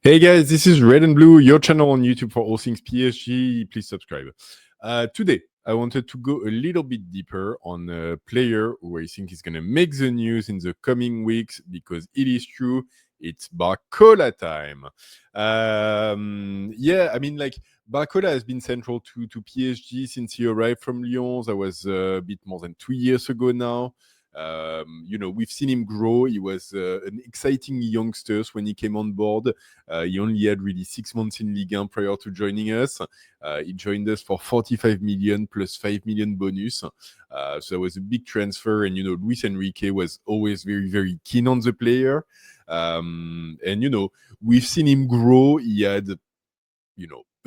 Hey guys, this is Red and Blue, your channel on YouTube for all things PSG. Please subscribe. Today, I wanted to go a little bit deeper on a player who I think is going to make the news in the coming weeks because it is true. It's Barcola time. Barcola has been central to PSG since he arrived from Lyon. That was a bit more than 2 years ago now. We've seen him grow. He was an exciting youngster when he came on board. He only had really 6 months in Ligue 1 prior to joining us. He joined us for 45 million plus 5 million bonus. So it was a big transfer. And, Luis Enrique was always very, very keen on the player. We've seen him grow. He had,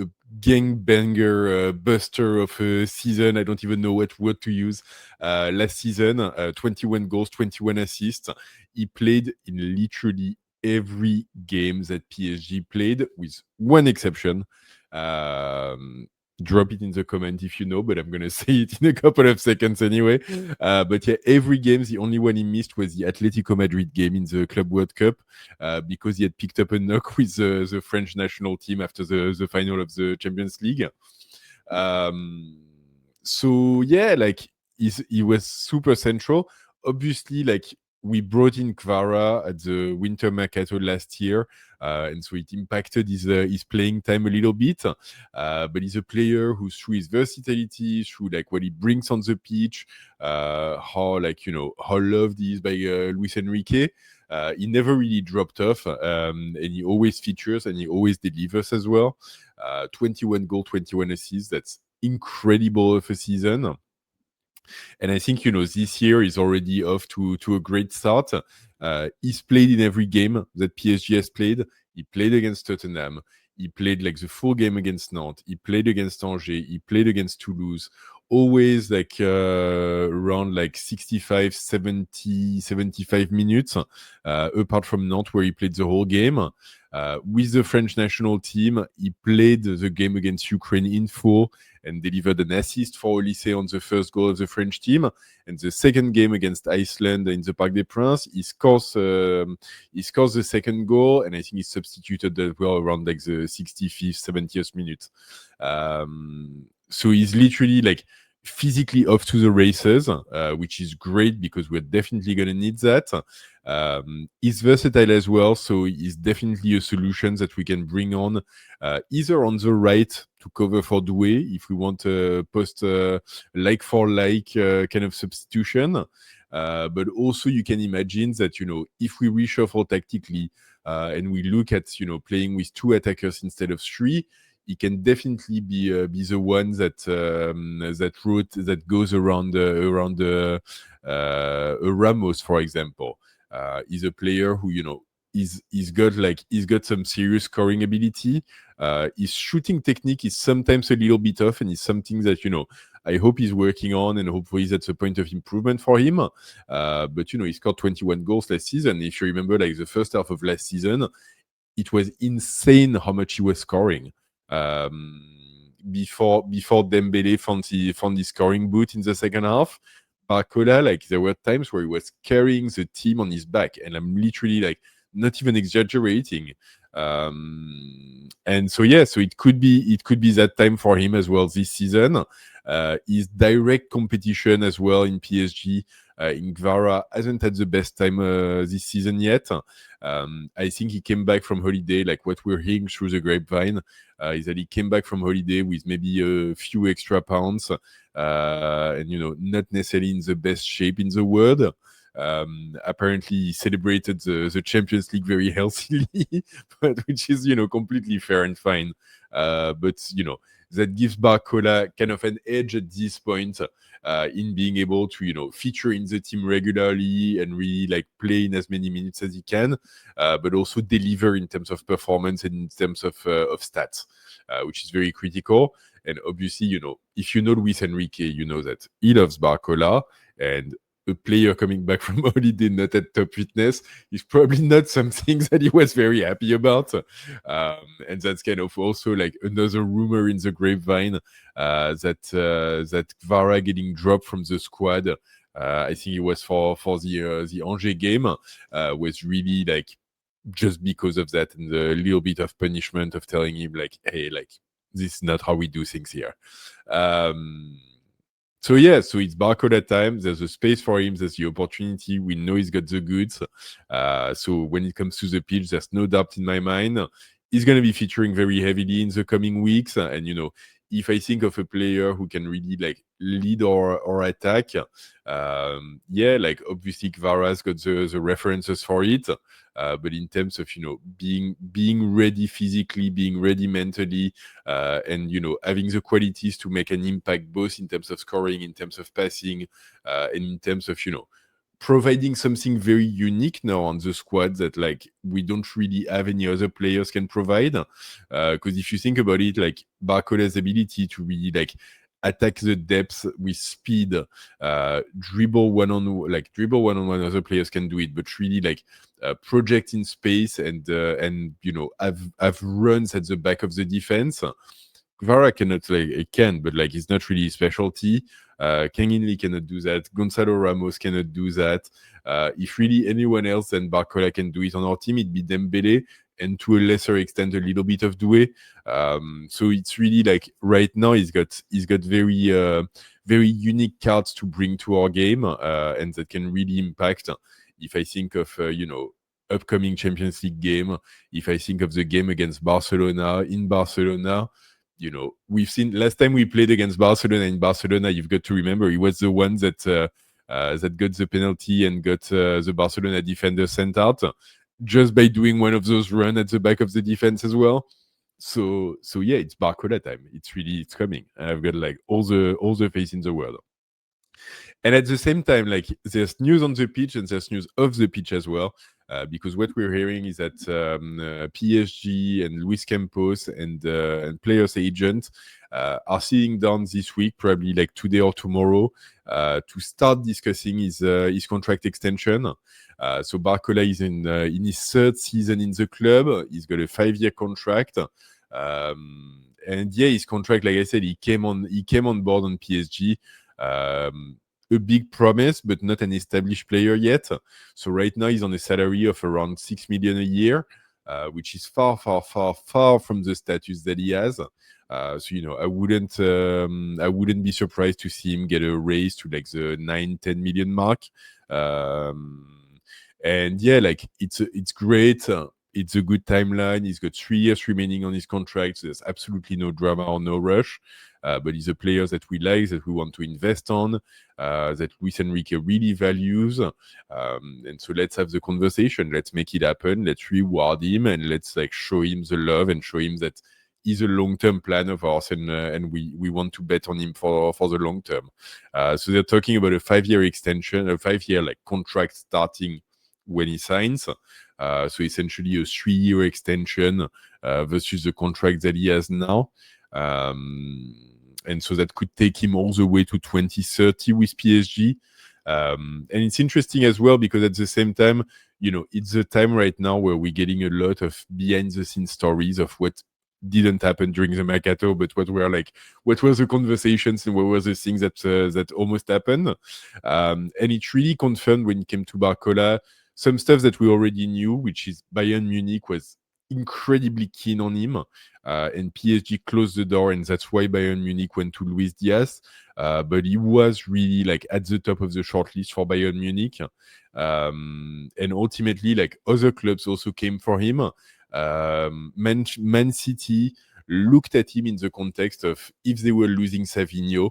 a gangbanger buster of a season. I don't even know what word to use. Last season, 21 goals, 21 assists. He played in literally every game that PSG played, with one exception. Drop it in the comment if you know, but I'm going to say it in a couple of seconds anyway. But yeah, every game, the only one he missed was the Atletico Madrid game in the Club World Cup because he had picked up a knock with the French national team after the final of the Champions League. He was super central. Obviously, we brought in Kvara at the winter mercato last year, and so it impacted his playing time a little bit. But he's a player who, through his versatility, through what he brings on the pitch, how loved he is by Luis Enrique. He never really dropped off, and he always features and he always delivers as well. 21 goals, 21 assists. That's incredible of a season. And I think, this year is already off to a great start. He's played in every game that PSG has played. He played against Tottenham. He played the full game against Nantes. He played against Angers. He played against Toulouse. Always around 65, 70, 75 minutes, apart from Nantes where he played the whole game. With the French national team, he played the game against Ukraine in full and delivered an assist for Olysée on the first goal of the French team. And the second game against Iceland in the Parc des Princes, he scores the second goal, and I think he's substituted as well around the 65th, 70th minute. So he's literally physically off to the races, which is great because we're definitely going to need that. He's versatile as well, so he's definitely a solution that we can bring on either on the right to cover for Doué if we want to post like for like kind of substitution. But also you can imagine that, if we reshuffle tactically and we look at, playing with 2 attackers instead of 3, he can definitely be the one that goes around Ramos, for example. He's a player who he's got some serious scoring ability. His shooting technique is sometimes a little bit off, and it's something that I hope he's working on, and hopefully that's a point of improvement for him. But he scored 21 goals last season. If you remember, the first half of last season, it was insane how much he was scoring. Before Dembélé found his scoring boot in the second half, Barcola, there were times where he was carrying the team on his back, and I'm literally not even exaggerating. And so it could be that time for him as well this season. His direct competition as well in PSG, in Kvara, hasn't had the best time this season yet. I think he came back from holiday, what we're hearing through the grapevine is that he came back from holiday with maybe a few extra pounds, and not necessarily in the best shape in the world. Apparently he celebrated the Champions League very healthily, but which is completely fair and fine. But that gives Barcola kind of an edge at this point in being able to feature in the team regularly and really play in as many minutes as he can, but also deliver in terms of performance and in terms of stats, which is very critical. And obviously, if you know Luis Enrique, you know that he loves Barcola, and a player coming back from holiday not at top fitness is probably not something that he was very happy about. And that's kind of also another rumor in the grapevine that Kvara getting dropped from the squad. I think it was for the Angers game, was really just because of that, and the little bit of punishment of telling him like, hey, like this is not how we do things here. So yeah, so it's Barcola time. There's a space for him. There's the opportunity. We know he's got the goods. So when it comes to the pitch, there's no doubt in my mind. He's going to be featuring very heavily in the coming weeks. And, you know, if I think of a player who can really like lead or attack, yeah, like obviously Kvara's got the references for it. But in terms of, you know, being ready physically, being ready mentally, and, you know, having the qualities to make an impact both in terms of scoring, in terms of passing, and in terms of, you know, providing something very unique now on the squad that like we don't really have any other players can provide. Because if you think about it, like Barcola's ability to really like attack the depth with speed, dribble one on one, other players can do it, but really like project in space and you know have runs at the back of the defense. Kvara cannot, like, it can, but like it's not really his specialty. Kanginli cannot do that. Gonzalo Ramos cannot do that. If really anyone else than Barcola can do it on our team, it'd be Dembélé, and to a lesser extent a little bit of Doué. So it's really like right now he's got very unique cards to bring to our game, and that can really impact. If I think of you know, upcoming Champions League game, if I think of the game against Barcelona in Barcelona, you know, we've seen last time we played against Barcelona in Barcelona, you've got to remember he was the one that that got the penalty and got the Barcelona defender sent out just by doing one of those runs at the back of the defense as well. So yeah, it's Barcola time. It's coming. I've got like all the faith in the world. And at the same time, like there's news on the pitch and there's news off the pitch as well. Because what we're hearing is that PSG and Luis Campos and players' agents are sitting down this week, probably like today or tomorrow, to start discussing his contract extension. So Barcola is in his third season in the club. He's got a 5-year contract. And yeah, his contract, like I said, he came on board on PSG. A big promise, but not an established player yet. So right now he's on a salary of around 6 million a year, which is far from the status that he has. So you know, I wouldn't be surprised to see him get a raise to like the 9-10 million mark. And yeah, like it's great. It's a good timeline. He's got 3 years remaining on his contract. So there's absolutely no drama or no rush. But he's a player that we like, that we want to invest on, that Luis Enrique really values. And so let's have the conversation. Let's make it happen. Let's reward him and let's like show him the love and show him that he's a long-term plan of ours, and we want to bet on him for the long term. So they're talking about a 5-year extension, a 5-year like contract starting when he signs. So essentially a 3-year extension versus the contract that he has now. And so that could take him all the way to 2030 with PSG. And it's interesting as well because at the same time, you know, it's the time right now where we're getting a lot of behind the scenes stories of what didn't happen during the mercato, but what were the conversations and what were the things that almost happened. And it really confirmed when it came to Barcola some stuff that we already knew, which is Bayern Munich was incredibly keen on him, and PSG closed the door, and that's why Bayern Munich went to Luis Diaz. But he was really like at the top of the shortlist for Bayern Munich, and ultimately, like other clubs also came for him. Man City looked at him in the context of if they were losing Savinho,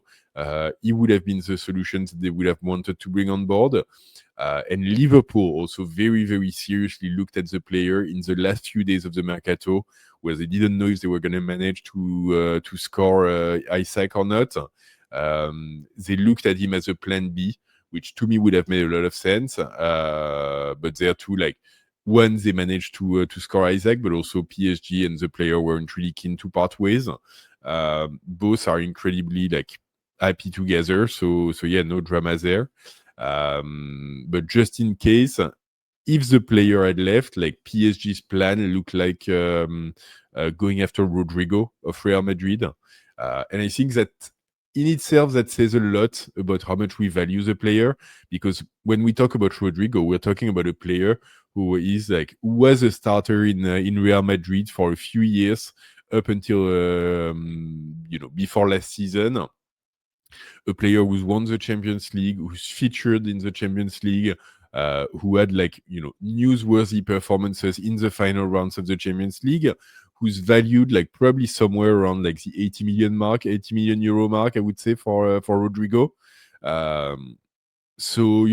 he would have been the solution that they would have wanted to bring on board. And Liverpool also very, very seriously looked at the player in the last few days of the mercato, where they didn't know if they were going to manage to score Isaac or not. They looked at him as a plan B, which to me would have made a lot of sense. But there too, like, one, they managed to score Isaac, but also PSG and the player weren't really keen to part ways. Both are incredibly like happy together, so yeah, no drama there. But just in case, if the player had left, like PSG's plan looked like going after Rodrigo of Real Madrid. And I think that in itself, that says a lot about how much we value the player. Because when we talk about Rodrigo, we're talking about a player who is who was a starter in Real Madrid for a few years up until before last season. A player who's won the Champions League, who's featured in the Champions League, who had newsworthy performances in the final rounds of the Champions League, who's valued probably somewhere around the 80 million mark, 80 million euro mark, I would say, for Rodrigo. So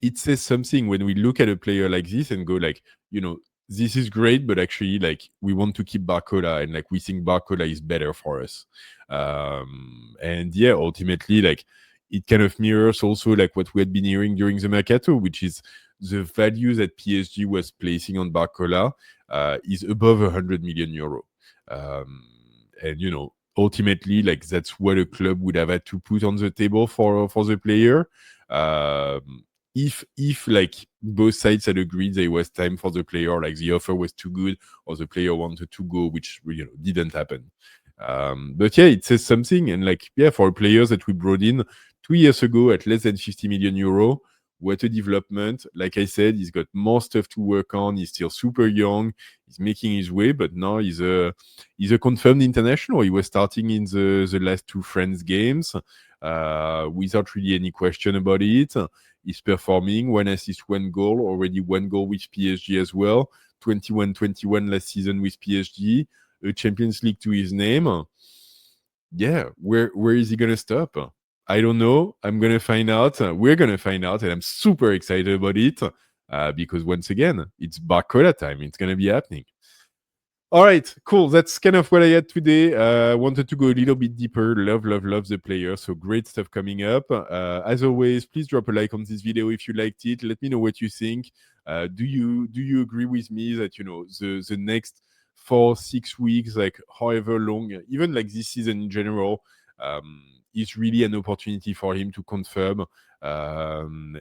it says something when we look at a player like this and go this is great, but actually we want to keep Barcola, and we think Barcola is better for us. And yeah, ultimately it kind of mirrors also what we had been hearing during the mercato, which is the value that PSG was placing on Barcola is above 100 million euro. And ultimately that's what a club would have had to put on the table for the player. If both sides had agreed there was time for the player, the offer was too good or the player wanted to go, which didn't happen. But yeah, it says something. And for players that we brought in 2 years ago at less than 50 million euro, what a development. Like I said, he's got more stuff to work on. He's still super young. He's making his way, but now he's a confirmed international. He was starting in the last 2 friends games without really any question about it. He's performing, 1 assist, 1 goal, already 1 goal with PSG as well. 21-21 last season with PSG, a Champions League to his name. Yeah, where is he gonna stop? I don't know. I'm gonna find out. We're gonna find out, and I'm super excited about it because once again, it's Barcola time. It's gonna be happening. All right, cool. That's kind of what I had today. I wanted to go a little bit deeper. Love the player. So great stuff coming up. As always, please drop a like on this video if you liked it. Let me know what you think. Do you agree with me that the next 4-6 weeks, however long, even this season in general, is really an opportunity for him to confirm and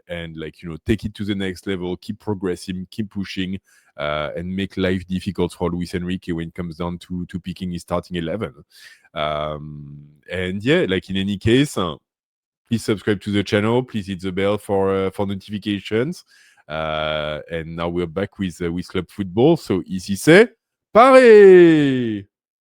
take it to the next level, keep progressing, keep pushing. And make life difficult for Luis Enrique when it comes down to picking his starting 11. And yeah, in any case, please subscribe to the channel. Please hit the bell for notifications. And now we're back with club football. So ici c'est Paris!